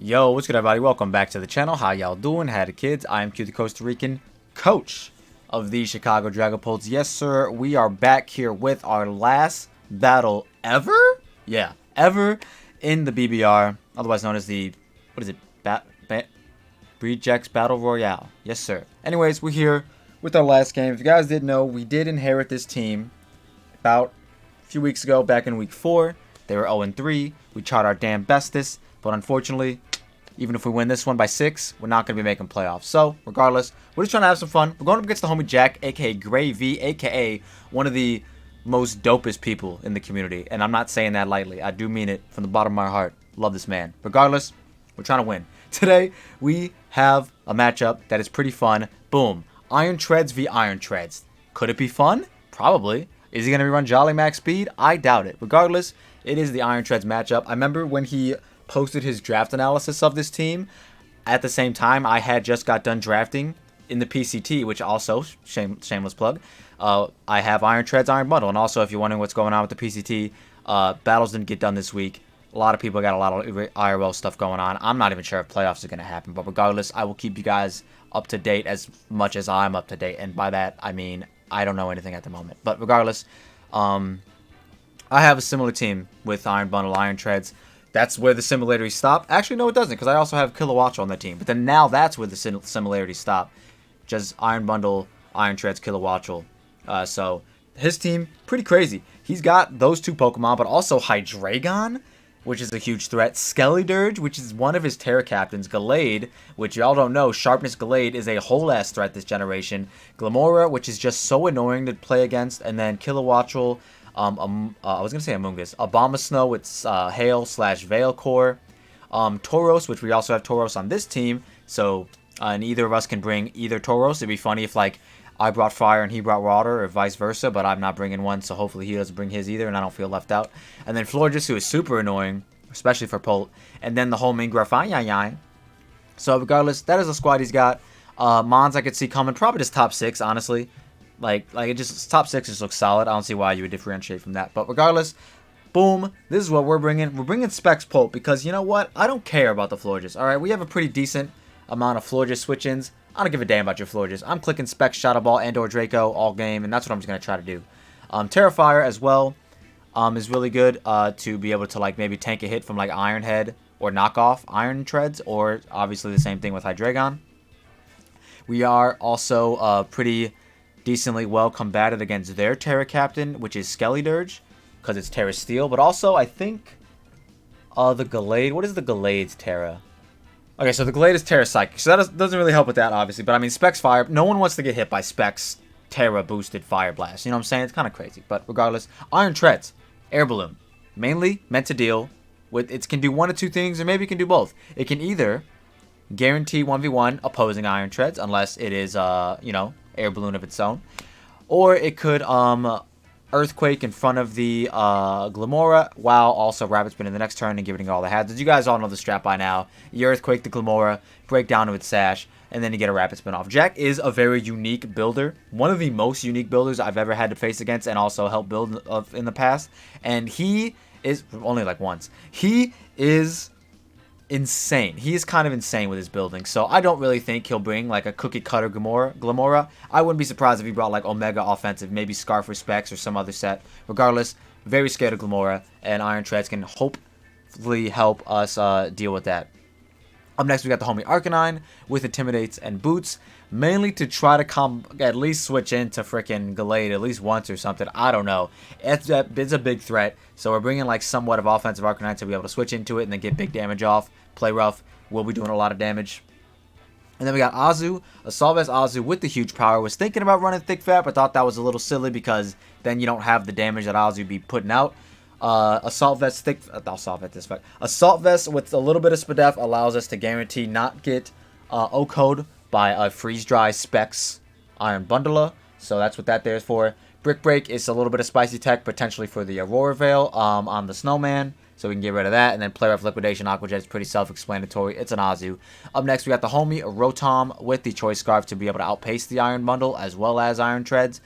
Yo, what's good, everybody? Welcome back to the channel. How y'all doing? Howdy, kids? I am QtheCostaRican, coach of the Chicago Dragapults. Yes, sir, we are back here with our last battle ever? Yeah, ever in the BBR, otherwise known as the, what is it, BreedJects Battle Royale. Yes, sir. Anyways, we're here with our last game. If you guys didn't know, we did inherit this team about a few weeks ago, back in week 4. They were 0-3. We tried our damn bestest, but unfortunately, even if we win this one by 6, we're not going to be making playoffs. So, regardless, we're just trying to have some fun. We're going up against the homie Jack, a.k.a. Gravy, a.k.a. one of the most dopest people in the community. And I'm not saying that lightly. I do mean it from the bottom of my heart. Love this man. Regardless, we're trying to win. Today, we have a matchup that is pretty fun. Boom. Iron Treads v. Iron Treads. Could it be fun? Probably. Is he going to run Jolly Max Speed? I doubt it. Regardless, it is the Iron Treads matchup. I remember when he posted his draft analysis of this team. At the same time, I had just got done drafting in the PCT, which also, shameless plug, I have Iron Treads, Iron Bundle. And also, if you're wondering what's going on with the PCT, battles didn't get done this week. A lot of people got a lot of IRL stuff going on. I'm not even sure if playoffs are going to happen. But regardless, I will keep you guys up to date as much as I'm up to date. And by that, I mean, I don't know anything at the moment. But regardless, I have a similar team with Iron Bundle, Iron Treads. That's where the similarities stop. Actually, no, it doesn't, because I also have QtheCostaRican on the team. But then now that's where the similarities stop. Just Iron Bundle, Iron Treads, QtheCostaRican. So his team, pretty crazy. He's got those two Pokemon, but also Hydreigon, which is a huge threat. Skeledirge, which is one of his Tera captains. Gallade, which y'all don't know, Sharpness Gallade is a whole-ass threat this generation. Glimmora, which is just so annoying to play against. And then QtheCostaRican. I was going to say Amoonguss. Abomasnow with Hail/Veil Core. Tauros, which we also have Tauros on this team. So, and either of us can bring either Tauros. It'd be funny if, like, I brought Fire and he brought Water, or vice versa. But I'm not bringing one, so hopefully he doesn't bring his either, and I don't feel left out. And then Florges, who is super annoying, especially for Pult. And then the whole main Grafaiai. So, regardless, that is a squad he's got. Mons I could see coming. Probably just top 6, honestly. Like it just, top 6 just looks solid. I don't see why you would differentiate from that. But regardless, boom, this is what we're bringing. We're bringing Specs Pult because, you know what? I don't care about the Florges, alright? We have a pretty decent amount of Florges switch-ins. I don't give a damn about your Florges. I'm clicking Specs, Shadow Ball, and or Draco all game, and that's what I'm just going to try to do. Terrifier as well is really good to be able to, like, maybe tank a hit from, like, Iron Head or knock off Iron Treads, or obviously the same thing with Hydreigon. We are also pretty decently well combated against their Tera captain, which is Skeledirge, because it's Tera Steel. But also, I think the Gallade. What is the Gallade's Tera? Okay, so the Gallade is Tera Psychic, so that doesn't really help with that, obviously. But I mean, Specs Fire. No one wants to get hit by Specs Tera boosted Fire Blast. You know what I'm saying? It's kind of crazy. But regardless, Iron Treads, Air Balloon, mainly meant to deal with. It can do one of two things, or maybe it can do both. It can either guarantee 1v1 opposing Iron Treads, unless it is you know, Air Balloon of its own, or it could Earthquake in front of the Glimmora, while also Rapid Spin in the next turn and giving it all the hazards. You guys all know the strat by now. You Earthquake the Glimmora, break down to its sash, and then you get a Rapid Spin off. Jack is a very unique builder, one of the most unique builders I've ever had to face against and also helped build in the past. And he is only like once. He is insane. He is kind of insane with his building, so I don't really think he'll bring like a cookie cutter Glimmora. I wouldn't be surprised if he brought like Omega Offensive, maybe Scarf or Specs or some other set. Regardless, very scared of Glimmora, and Iron Treads can hopefully help us deal with that. Up next, we got the homie Arcanine with Intimidates and Boots, mainly to try to at least switch into freaking Gallade at least once or something. I don't know. It's a big threat, so we're bringing like somewhat of offensive Arcanine to be able to switch into it and then get big damage off. Play rough. We'll be doing a lot of damage. And then we got Azu, Assault Vest Azu with the huge power. Was thinking about running Thick Fat, but thought that was a little silly because then you don't have the damage that Azu be putting out. Assault Vest Assault Vest with a little bit of Spadef allows us to guarantee not get O-Code by a Freeze Dry Specs Iron Bundler. So that's what that there is for. Brick Break is a little bit of spicy tech, potentially for the Aurora Veil on the Snowman. So we can get rid of that. And then Play Rough Liquidation Aqua Jet is pretty self-explanatory. It's an Azu. Up next, we got the homie Rotom with the Choice Scarf to be able to outpace the Iron Bundle as well as Iron Treads.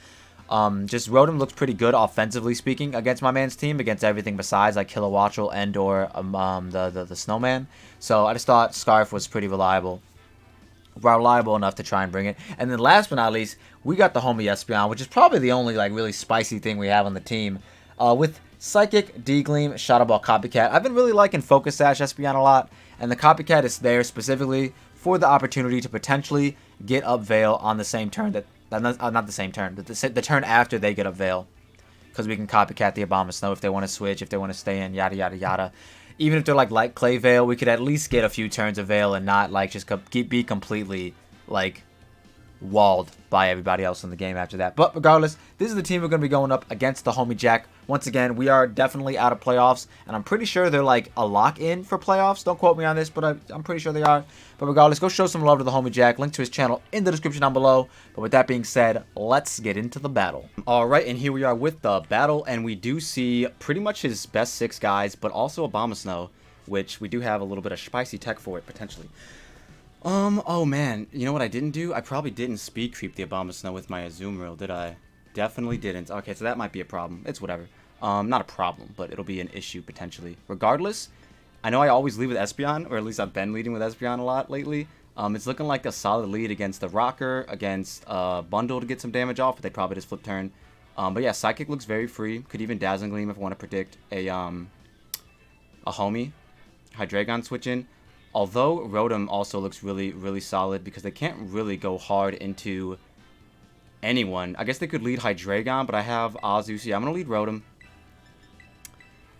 Just Rotom looks pretty good offensively speaking against my man's team, against everything besides like Kilowattrel and or the Snowman. So I just thought Scarf was pretty reliable enough to try and bring it. And then last but not least, we got the homie Espeon, which is probably the only like really spicy thing we have on the team. With Psychic, D-Gleam, Shadow Ball, Copycat. I've been really liking Focus Sash Espeon a lot, and the Copycat is there specifically for the opportunity to potentially get up Veil on the same turn not the same turn, the turn after they get up Veil. Because we can Copycat the Abomasnow if they want to switch, if they want to stay in, yada yada yada. Even if they're like Clay Veil, we could at least get a few turns of Veil and not like just be completely like walled by everybody else in the game after that. But regardless, this is the team we're going to be going up against the homie Jack. Once again, we are definitely out of playoffs, and I'm pretty sure they're like a lock-in for playoffs. Don't quote me on this, but I'm pretty sure they are. But regardless, go show some love to the homie Jack. Link to his channel in the description down below. But with that being said, let's get into the battle. Alright, and here we are with the battle, and we do see pretty much his best 6 guys, but also Abomasnow, which we do have a little bit of spicy tech for it, potentially. Oh man, you know what I didn't do? I probably didn't speed creep the Abomasnow with my Azumarill, did I? Definitely didn't. Okay, so that might be a problem. It's whatever. Not a problem, but it'll be an issue potentially. Regardless, I know I always lead with Espeon, or at least I've been leading with Espeon a lot lately. It's looking like a solid lead against the Rocker, against Bundle to get some damage off, but they probably just flip turn. But yeah, Psychic looks very free. Could even Dazzling Gleam if I want to predict a homie. Hydreigon switch in. Although Rotom also looks really, really solid because they can't really go hard into anyone. I guess they could lead Hydreigon, but I have Azu, so yeah, I'm going to lead Rotom.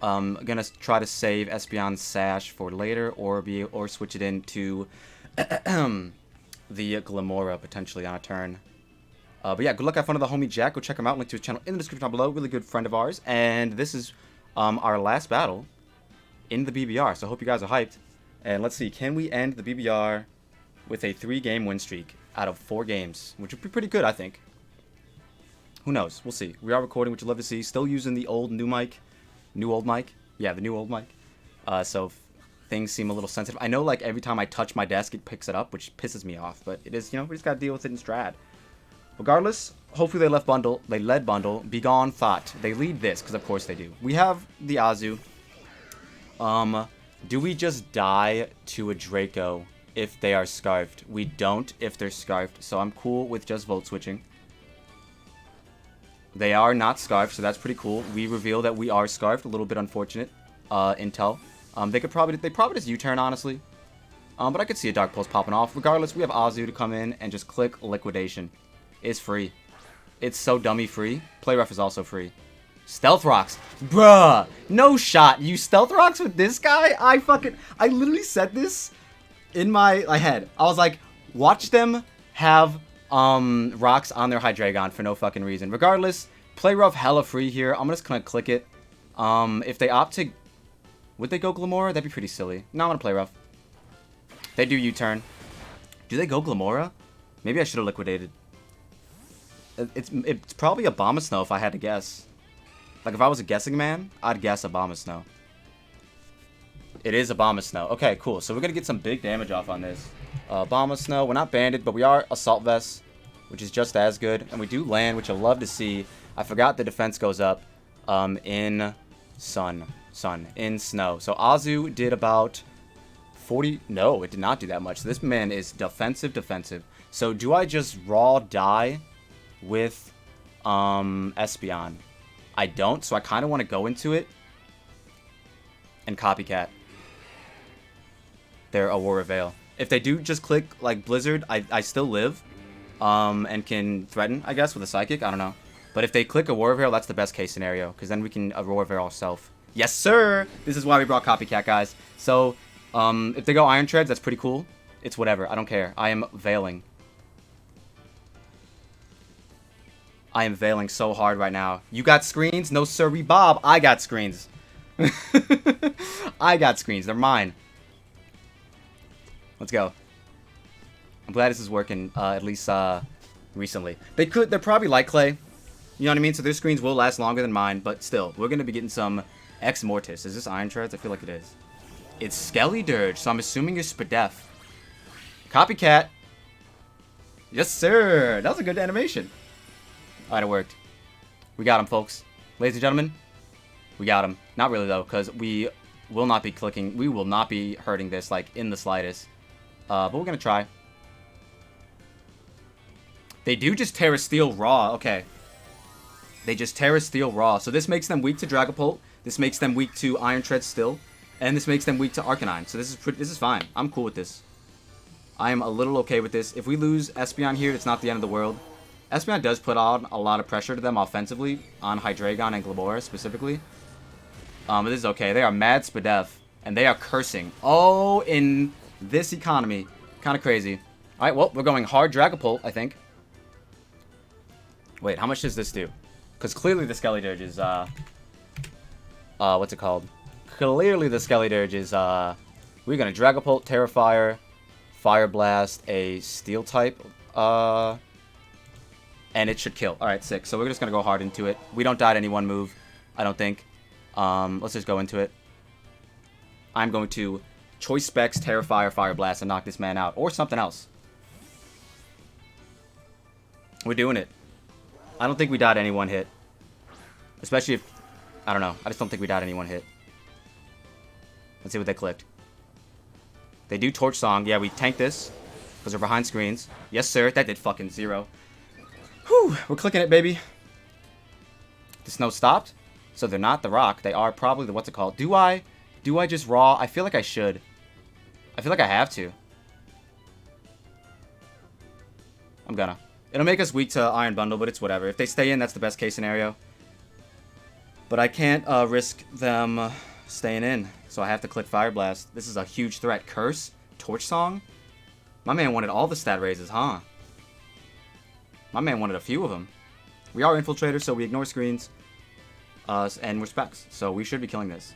I'm going to try to save Espeon's Sash for later or switch it into the Glimmora potentially on a turn. But yeah, good luck have fun with the homie Jack. Go check him out. Link to his channel in the description down below. Really good friend of ours. And this is our last battle in the BBR, so I hope you guys are hyped. And let's see, can we end the BBR with a 3-game win streak out of 4 games, which would be pretty good, I think. Who knows? We'll see. We are recording, which you'd love to see. Still using the old new mic. New old mic? Yeah, the new old mic. So things seem a little sensitive. I know, like, every time I touch my desk, it picks it up, which pisses me off. But it is, you know, we just gotta deal with it in Strad. Regardless, hopefully they led Bundle. Be gone, Thought. They lead this, because of course they do. We have the Azu. Do we just die to a Draco if they are Scarfed? We don't if they're Scarfed, so I'm cool with just Volt Switching. They are not Scarfed, so that's pretty cool. We reveal that we are Scarfed, a little bit unfortunate intel. They probably just U-turn, honestly. But I could see a Dark Pulse popping off. Regardless, we have Azu to come in and just click Liquidation. It's free. It's so dummy free. Play Rough is also free. Stealth Rocks. Bruh. No shot. You Stealth Rocks with this guy? I literally said this in my head. I was like, watch them have rocks on their Hydreigon for no fucking reason. Regardless, Play Rough hella free here. I'm just gonna click it. If they opt to... Would they go Glimmora? That'd be pretty silly. No, I'm gonna Play Rough. They do U-turn. Do they go Glimmora? Maybe I should have liquidated. It's probably Abomasnow if I had to guess. Like, if I was a guessing man, I'd guess Abomasnow. It is Abomasnow. Okay, cool. So we're going to get some big damage off on this. Abomasnow. We're not banded, but we are Assault Vest, which is just as good. And we do land, which I love to see. I forgot the defense goes up in in snow. So Azu did about 40... No, it did not do that much. So this man is defensive. So do I just raw die with Espeon? I don't, so I kind of want to go into it and Copycat their Aurora Veil. If they do just click, like, Blizzard, I still live and can threaten, I guess, with a Psychic. I don't know. But if they click Aurora Veil, that's the best case scenario, because then we can Aurora Veil ourselves. Yes, sir! This is why we brought Copycat, guys. So, if they go Iron Treads, that's pretty cool. It's whatever. I don't care. I am veiling. I am veiling so hard right now. You got screens? No, sirree, Bob. I got screens. I got screens. They're mine. Let's go. I'm glad this is working, at least, recently. They're probably like Clay. You know what I mean? So their screens will last longer than mine, but still, we're going to be getting some Ex Mortis. Is this Iron Treads? I feel like it is. It's Skelly Dirge, so I'm assuming you're Spadef. Copycat. Yes, sir. That was a good animation. Alright, it worked. We got him, folks. Ladies and gentlemen, we got him. Not really, though, because we will not be clicking. We will not be hurting this, like, in the slightest. But we're going to try. They do just Tera Steel raw. Okay. They just Tera Steel raw. So this makes them weak to Dragapult. This makes them weak to Iron Tread still. And this makes them weak to Arcanine. So this is fine. I'm cool with this. I am a little okay with this. If we lose Espeon here, it's not the end of the world. Espeon does put on a lot of pressure to them offensively, on Hydreigon and Glabora specifically. But this is okay. They are mad Spadef, and they are cursing. Oh, in this economy. Kind of crazy. Alright, well, we're going hard Dragapult, I think. Wait, how much does this do? Because clearly the Skeledirge is, what's it called? Clearly the Skeledirge is, we're going to Dragapult, Terrifier, Fire Blast, a Steel type, and it should kill. Alright, sick. So we're just going to go hard into it. We don't die to any one move, I don't think. Let's just go into it. I'm going to Choice Specs, Terrifier, Fire Blast, and knock this man out. Or something else. We're doing it. I don't think we died any one hit. Especially if... I don't know. I just don't think we died any one hit. Let's see what they clicked. They do Torch Song. Yeah, we tanked this. Because we're behind screens. Yes, sir. That did fucking 0. Whew. We're clicking it, baby. The snow stopped. So they're not the rock. They are probably the... What's it called? Do I just raw? I feel like I should. I feel like I have to. I'm gonna. It'll make us weak to Iron Bundle, but it's whatever. If they stay in, that's the best case scenario. But I can't risk them staying in. So I have to click Fire Blast. This is a huge threat. Curse? Torch Song? My man wanted all the stat raises, huh? My man wanted a few of them. We are Infiltrators, so we ignore screens. And we're Specs. So we should be killing this.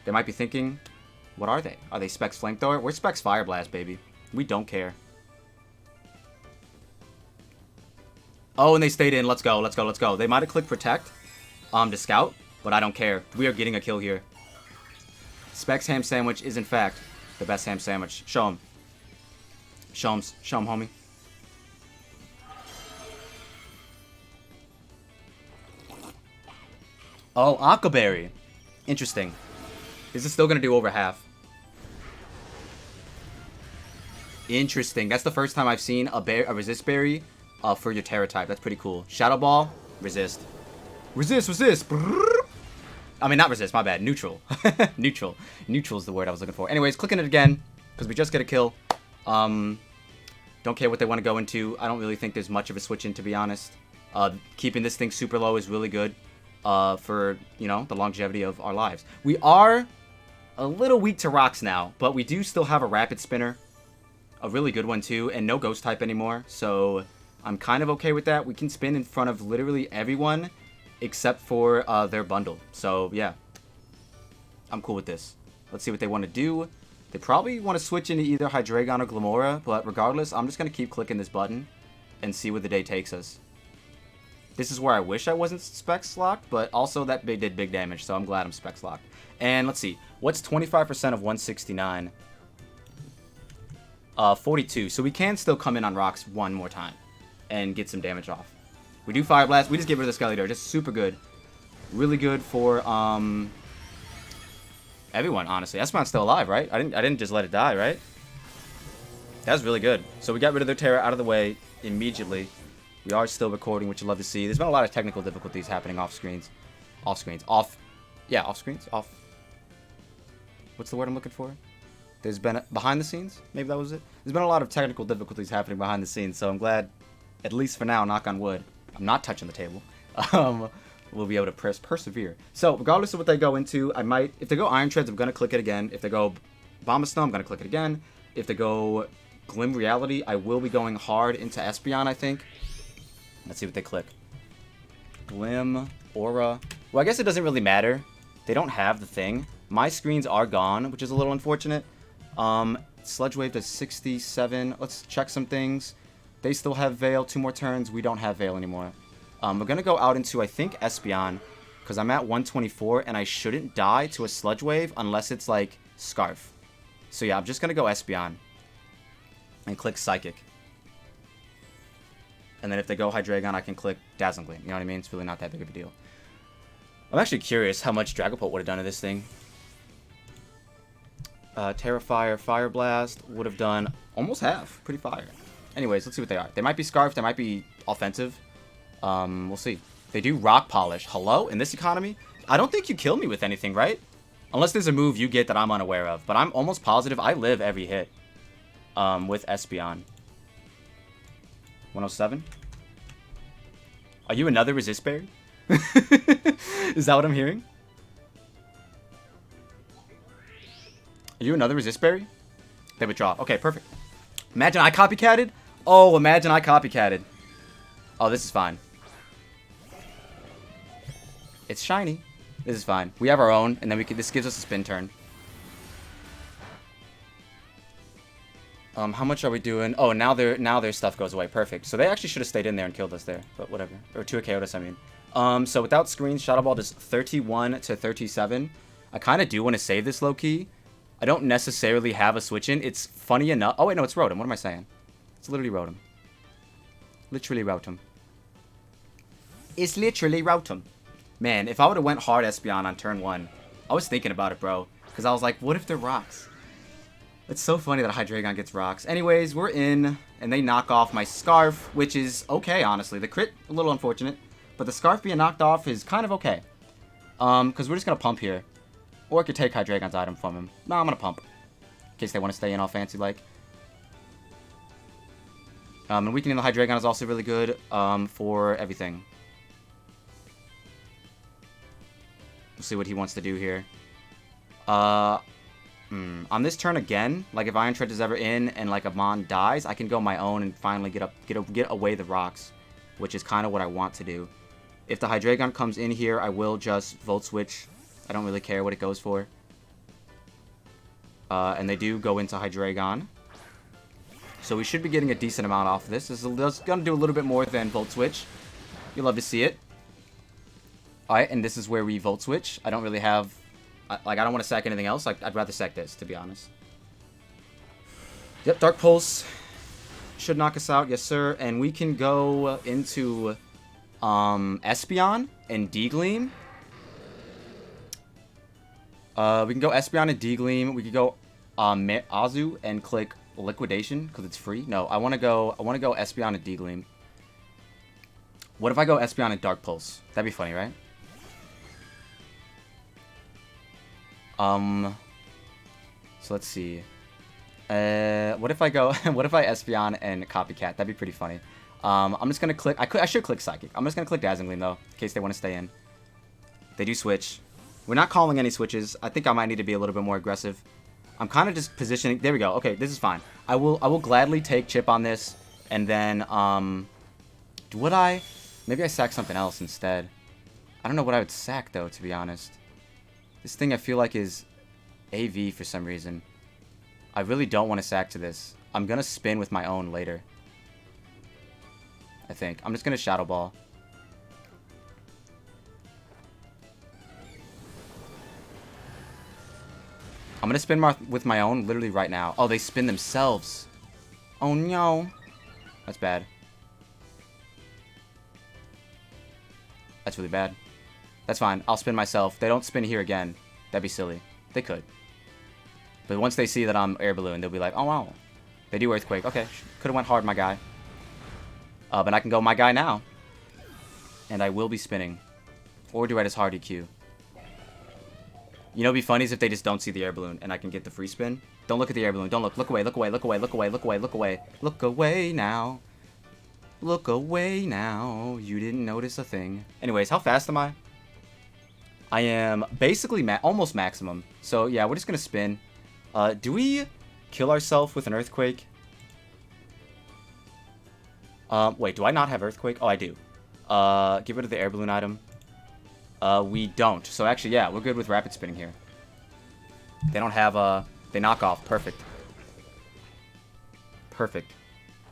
They might be thinking, what are they? Are they Specs Flamethrower? We're Specs Fire Blast, baby. We don't care. Oh, and they stayed in. Let's go, let's go, let's go. They might have clicked Protect to scout, but I don't care. We are getting a kill here. Specs Ham Sandwich is, in fact, the best ham sandwich. Show him. Show him, homie. Oh, Aqua Berry. Interesting. Is this still going to do over half? Interesting. That's the first time I've seen a Resist Berry for your Tera type. That's pretty cool. Shadow Ball, resist. Resist, resist. Brrr. I mean, not resist, my bad. Neutral. Neutral. Neutral is the word I was looking for. Anyways, clicking it again, because we just get a kill. Don't care what they want to go into. I don't really think there's much of a switch in, to be honest. Keeping this thing super low is really good for, you know, the longevity of our lives. We are a little weak to rocks now, but we do still have a Rapid Spinner. A really good one, too, and no Ghost type anymore, so I'm kind of okay with that. We can spin in front of literally everyone except for their bundle. So, yeah. I'm cool with this. Let's see what they want to do. They probably want to switch into either Hydreigon or Glamora, but regardless, I'm just going to keep clicking this button and see where the day takes us. This is where I wish I wasn't Specs locked, but also that did big damage, so I'm glad I'm Specs locked. And let's see. What's 25% of 169? 42. So we can still come in on rocks one more time and get some damage off. We do Fire Blast. We just get rid of the Skeletor. Just super good. Really good for everyone, honestly. Espeon's still alive, right? I didn't just let it die, right? That was really good. So we got rid of their Tera out of the way immediately. We are still recording, which you'll love to see. There's been a lot of technical difficulties happening off screens. Off screens. Yeah, off screens. What's the word I'm looking for? There's been behind the scenes. Maybe that was it. There's been a lot of technical difficulties happening behind the scenes. So I'm glad, at least for now, knock on wood, I'm not touching the table. We'll be able to persevere. So regardless of what they go into, I might, if they go Iron Treads, I'm going to click it again. If they go Bombasnow, I'm going to click it again. If they go Glim Reality, I will be going hard into Espeon, I think. Let's see what they click. Glim, Aura. Well, I guess it doesn't really matter. They don't have the thing. My screens are gone, which is a little unfortunate. Sludge Wave does 67. Let's check some things. They still have Veil. 2 more turns. We don't have Veil anymore. We're going to go out into, I think, Espeon. Because I'm at 124, and I shouldn't die to a Sludge Wave unless it's, like, Scarf. So, yeah, I'm just going to go Espeon. And click Psychic. And then if they go Hydreigon, I can click Dazzling Gleam. You know what I mean? It's really not that big of a deal. I'm actually curious how much Dragapult would have done to this thing. Tera Fire, Fire Blast would have done almost half. Pretty fire. Anyways, let's see what they are. They might be Scarf. They might be offensive. We'll see. They do Rock Polish. Hello? In this economy? I don't think you kill me with anything, right? Unless there's a move you get that I'm unaware of. But I'm almost positive I live every hit. With Espeon. 107? Are you another Resist Berry? Is that what I'm hearing? Are you another Resist Berry? They withdraw. Okay, perfect. Imagine I copycatted? Oh, imagine I copycatted. Oh, this is fine. It's shiny. This is fine. We have our own, and then we can. This gives us a spin turn. How much are we doing? Oh, now their stuff goes away. Perfect. So they actually should have stayed in there and killed us there, but whatever. Or 2 us, I mean. So without screens, Shadow Ball does 31 to 37. I kind of do want to save this low key. I don't necessarily have a switch in. It's funny enough. Oh wait, no, it's Rotom. What am I saying? It's literally Rotom. Literally Rotom. It's literally Rotom. Man, if I would have went hard Espeon on turn 1, I was thinking about it, bro. Because I was like, what if they're rocks? It's so funny that Hydreigon gets rocks. Anyways, we're in, and they knock off my Scarf, which is okay, honestly. The crit, a little unfortunate, but the Scarf being knocked off is kind of okay. Because we're just going to pump here. Or I could take Hydreigon's item from him. No, I'm going to pump. In case they want to stay in all fancy-like. And weakening the Hydreigon is also really good for everything. We'll see what he wants to do here. On this turn again, like if Iron Tread is ever in and like a Mon dies, I can go my own and finally get away the rocks, which is kind of what I want to do. If the Hydreigon comes in here, I will just Volt Switch. I don't really care what it goes for. And they do go into Hydreigon. So we should be getting a decent amount off of this. This is going to do a little bit more than Volt Switch. You'll love to see it. Alright, and this is where we Volt Switch. I don't really have... Like, I don't want to sack anything else. Like, I'd rather sack this, to be honest. Yep, Dark Pulse should knock us out. Yes, sir. And we can go into Espeon and D-Gleam. We can go Espeon and D-Gleam. We could go Azu and click Liquidation because it's free. No, I want to go Espeon and D-Gleam. What if I go Espeon and Dark Pulse? That'd be funny, right? So let's see. What if I go? What if I Espeon and Copycat? That'd be pretty funny. I'm just gonna click. I should click Psychic. I'm just gonna click Dazzling Gleam though, in case they want to stay in. They do switch. We're not calling any switches. I think I might need to be a little bit more aggressive. I'm kind of just positioning. There we go. Okay, this is fine. I will gladly take Chip on this, and then would I? Maybe I sack something else instead. I don't know what I would sack though, to be honest. This thing I feel like is AV for some reason. I really don't want to sack to this. I'm going to spin with my own later. I think. I'm just going to Shadow Ball. I'm going to spin with my own literally right now. Oh, they spin themselves. Oh, no. That's bad. That's really bad. That's fine. I'll spin myself. They don't spin here again. That'd be silly. They could. But once they see that I'm Air Balloon, they'll be like, oh, wow. They do Earthquake. Okay. Could have went hard, my guy. But I can go my guy now. And I will be spinning. Or do I just hard EQ? You know what'd be funny is if they just don't see the Air Balloon and I can get the free spin. Don't look at the Air Balloon. Don't look. Look away. Look away. Look away. Look away. Look away. Look away. Look away now. Look away now. You didn't notice a thing. Anyways, how fast am I? I am basically almost maximum. So, yeah, we're just going to spin. Do we kill ourselves with an Earthquake? Wait, do I not have Earthquake? Oh, I do. Get rid of the Air Balloon item. We don't. So, actually, yeah, we're good with Rapid Spinning here. They don't have, they knock off. Perfect. Perfect.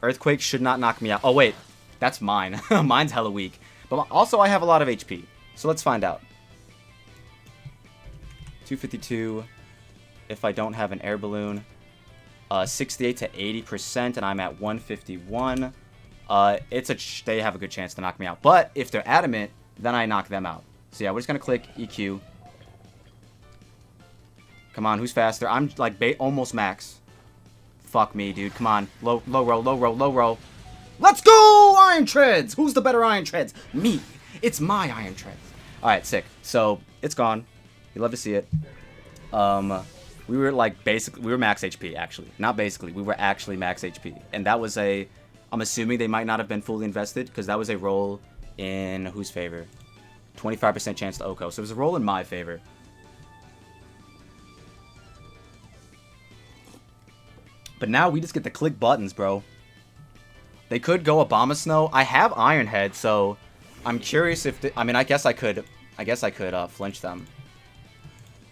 Earthquake should not knock me out. Oh, wait. That's mine. Mine's hella weak. But also, I have a lot of HP. So, let's find out. 252 if I don't have an Air Balloon. 68 to 80%, and I'm at 151. they have a good chance to knock me out. But if they're adamant, then I knock them out. So yeah, we're just gonna click EQ. Come on, who's faster? I'm like almost max. Fuck me, dude. Come on, low roll, low roll, low roll. Let's go, Iron Treads. Who's the better Iron Treads? Me. It's my Iron Treads. All right, sick. So it's gone. You love to see it. We were like basically, we were max HP actually. Not basically, we were actually max HP. And that was I'm assuming they might not have been fully invested because that was a roll in whose favor? 25% chance to Oko. So it was a roll in my favor. But now we just get to click buttons, bro. They could go Abomasnow. I have Iron Head, so I'm curious if I mean, I guess I could flinch them.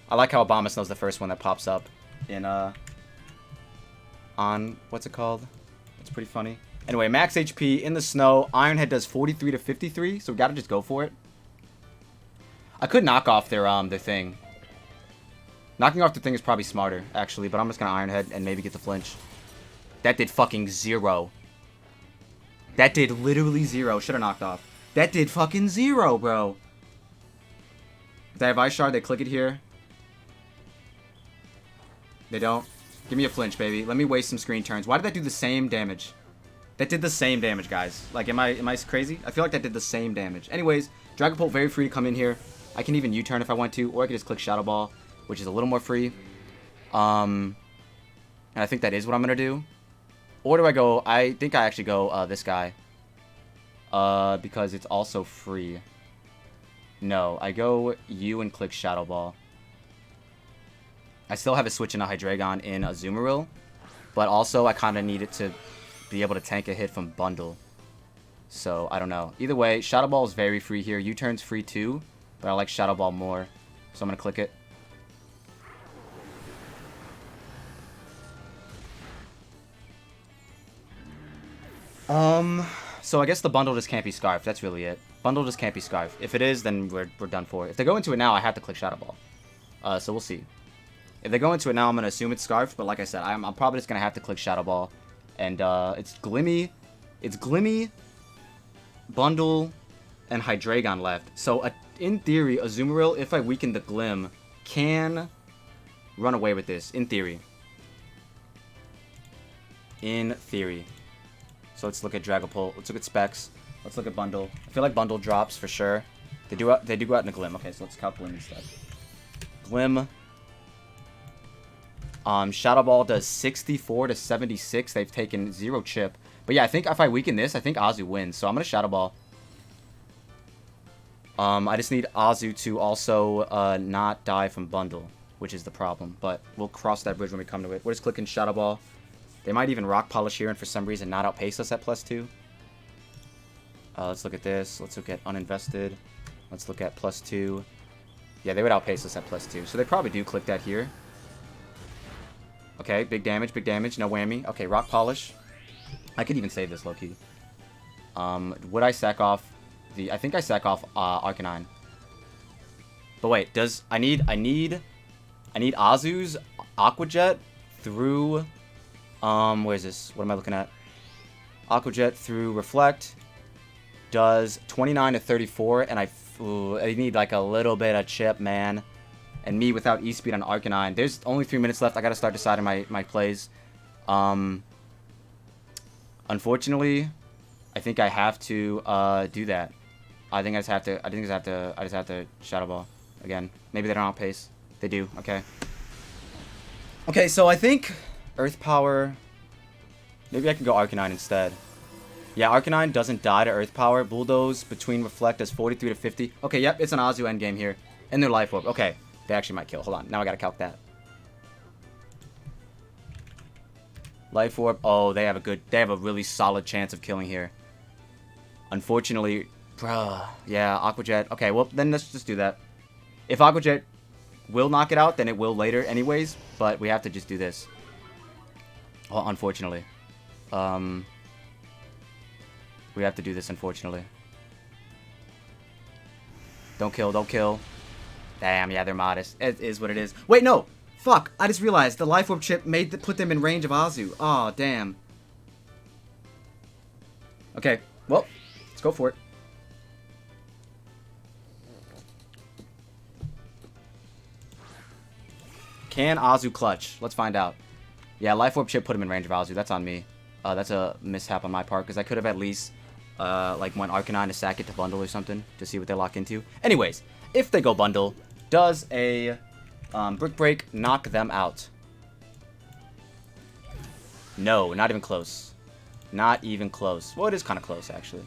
I like how Abomasnow's the first one that pops up in on what's it called? It's pretty funny. Anyway, max HP in the snow. Iron Head does 43 to 53, so we gotta just go for it. I could knock off their thing. Knocking off the thing is probably smarter, actually, but I'm just gonna Iron Head and maybe get the flinch. That did fucking 0. That did literally 0. Should have knocked off. That did fucking 0, bro. If they have Ice Shard, they click it here. They don't. Give me a flinch, baby. Let me waste some screen turns. Why did that do the same damage? That did the same damage, guys. Like, am I crazy? I feel like that did the same damage. Anyways, Dragapult very free to come in here. I can even U-turn if I want to, or I can just click Shadow Ball, which is a little more free. And I think that is what I'm gonna do. Or do I go? I think I actually go this guy. Because it's also free. No, I go U and click Shadow Ball. I still have a switch in a Hydreigon in a Azumarill, but also I kind of need it to be able to tank a hit from Bundle. So, I don't know. Either way, Shadow Ball is very free here. U-turn's free too, but I like Shadow Ball more. So I'm going to click it. So I guess the Bundle just can't be Scarf. That's really it. Bundle just can't be Scarf. If it is, then we're done for. If they go into it now, I have to click Shadow Ball. So we'll see. If they go into it now, I'm going to assume it's Scarf, but like I said, I'm probably just going to have to click Shadow Ball. And it's Glimmy, Bundle, and Hydreigon left. So in theory, Azumarill, if I weaken the Glim, can run away with this. In theory. In theory. So let's look at Dragapult. Let's look at Specs. Let's look at Bundle. I feel like Bundle drops for sure. They do go out in a Glim. Okay, so let's count Glim instead. Glim. Shadow Ball does 64 to 76. They've taken 0 chip. But yeah, I think if I weaken this, I think Azu wins. So I'm going to Shadow Ball. I just need Azu to also not die from Bundle, which is the problem. But we'll cross that bridge when we come to it. We're just clicking Shadow Ball. They might even Rock Polish here and for some reason not outpace us at +2. Let's look at this. Let's look at Uninvested. Let's look at +2. Yeah, they would outpace us at +2. So they probably do click that here. Okay, big damage, no whammy. Okay, Rock Polish. I could even save this low-key. Would I sack off the... I think I sack off Arcanine. But wait, I need Azu's Aqua Jet through... where is this? What am I looking at? Aqua Jet through Reflect does 29 to 34, and I need like a little bit of chip, man. And me without E-Speed on Arcanine. There's only 3 minutes left. I gotta start deciding my plays. Unfortunately, I think I have to do that. I just have to Shadow Ball again. Maybe they don't outpace. They do. Okay. Okay, so I think Earth Power. Maybe I can go Arcanine instead. Yeah, Arcanine doesn't die to Earth Power. Bulldoze between Reflect does 43 to 50. Okay, yep, it's an Azu endgame here. And their Life Orb. Okay. They actually might kill. Hold on. Now I gotta calc that. Life Orb. Oh, they have a really solid chance of killing here. Unfortunately, bruh. Yeah, Aqua Jet. Okay, well, then let's just do that. If Aqua Jet will knock it out, then it will later anyways. But we have to just do this. Well, unfortunately. We have to do this, unfortunately. Don't kill, don't kill. Damn, yeah, they're modest. It is what it is. Wait, no! Fuck! I just realized the Life Orb chip put them in range of Azu. Oh, damn. Okay, well, let's go for it. Can Azu clutch? Let's find out. Yeah, Life Orb chip put him in range of Azu. That's on me. That's a mishap on my part because I could have at least like went Arcanine to sack it to bundle or something to see what they lock into. Anyways, if they go bundle, does a Brick Break knock them out? No, not even close. Not even close. Well, it is kind of close actually.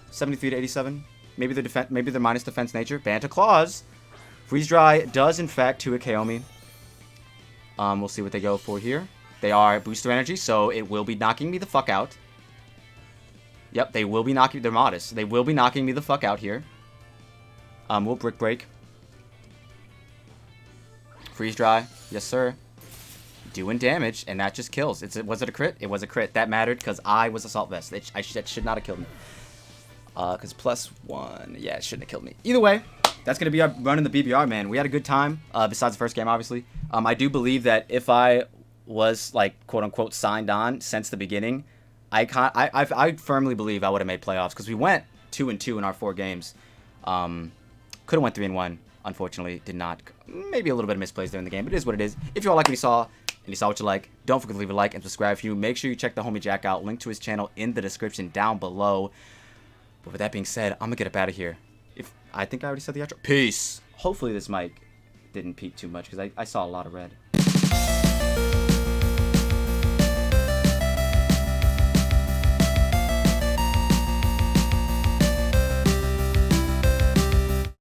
73 to 87. Maybe they're minus defense nature. Banta Claws. Freeze Dry does in fact 2 KO me. We'll see what they go for here. They are booster energy, so it will be knocking me the fuck out. Yep, they will be knocking... They're modest. They will be knocking me the fuck out here. We'll Brick Break. Freeze Dry. Yes, sir. Doing damage, and that just kills. Was it a crit? It was a crit. That mattered because I was Assault Vest. That should not have killed me. Because +1... Yeah, it shouldn't have killed me. Either way, that's going to be our run in the BBR, man. We had a good time, besides the first game, obviously. I do believe that if I was, like, quote-unquote signed on since the beginning, I firmly believe I would have made playoffs because we went 2-2 in our 4 games. Could have went 3-1. Unfortunately, did not. Maybe a little bit of misplays there in the game, but it is what it is. If you all like what you saw, and you saw what you like, don't forget to leave a like and subscribe if you. Make sure you check the homie Jack out. Link to his channel in the description down below. But with that being said, I'm going to get up out of here. I think I already said the outro. Peace. Hopefully this mic didn't peak too much because I saw a lot of red.